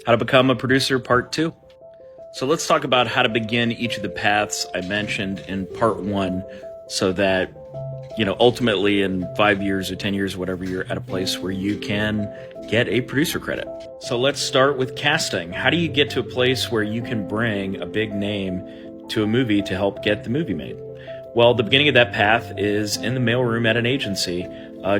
How to become a producer, part 2. So let's talk about how to begin each of the paths I mentioned in part 1 so that, ultimately in 5 years or 10 years, or whatever, you're at a place where you can get a producer credit. So let's start with casting. How do you get to a place where you can bring a big name to a movie to help get the movie made? Well, the beginning of that path is in the mailroom at an agency.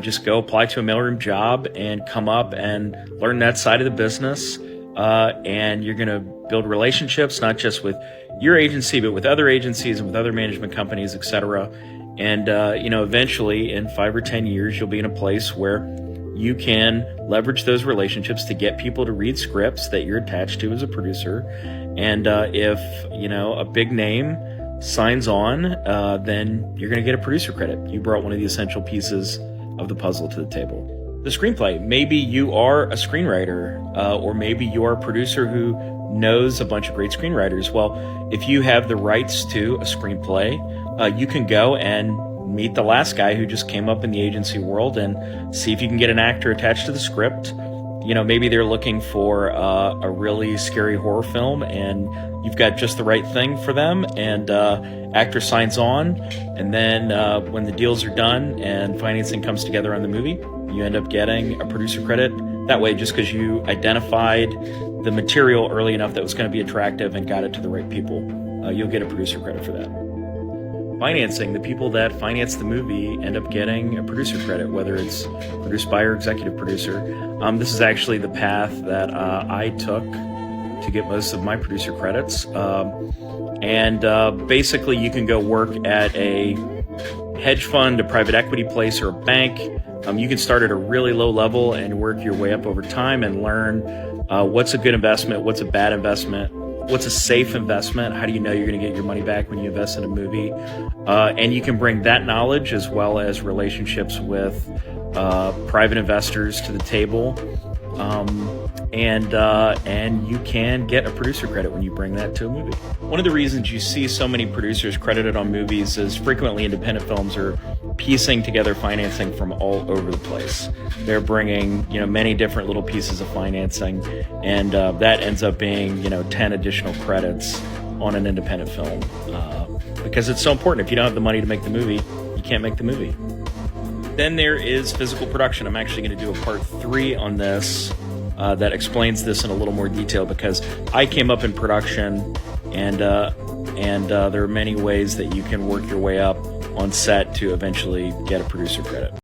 Just go apply to a mailroom job and come up and learn that side of the business. And you're going to build relationships, not just with your agency, but with other agencies and with other management companies, etc. And, eventually in 5 or 10 years, you'll be in a place where you can leverage those relationships to get people to read scripts that you're attached to as a producer. And if, a big name signs on, then you're going to get a producer credit. You brought one of the essential pieces of the puzzle to the table. The screenplay. Maybe you are a screenwriter, or maybe you're a producer who knows a bunch of great screenwriters. Well, if you have the rights to a screenplay, you can go and meet the last guy who just came up in the agency world and see if you can get an actor attached to the script. Maybe they're looking for a really scary horror film and you've got just the right thing for them, and actor signs on, and then when the deals are done and financing comes together on the movie, you end up getting a producer credit that way, just because you identified the material early enough that was going to be attractive and got it to the right people. You'll get a producer credit for that. Financing. The people that finance the movie end up getting a producer credit, whether it's produced by or executive producer. This is actually the path that I took to get most of my producer credits. Basically you can go work at a hedge fund, a private equity place, or a bank. You can start at a really low level and work your way up over time and learn what's a good investment, what's a bad investment, what's a safe investment, how do you know you're going to get your money back when you invest in a movie. And you can bring that knowledge as well as relationships with private investors to the table. And you can get a producer credit when you bring that to a movie. One of the reasons you see so many producers credited on movies is frequently independent films are piecing together financing from all over the place. They're bringing, many different little pieces of financing, and that ends up being, 10 additional credits on an independent film, because it's so important. If you don't have the money to make the movie, you can't make the movie. Then there is physical production. I'm actually going to do a part 3 on this that explains this in a little more detail, because I came up in production, and there are many ways that you can work your way up on set to eventually get a producer credit.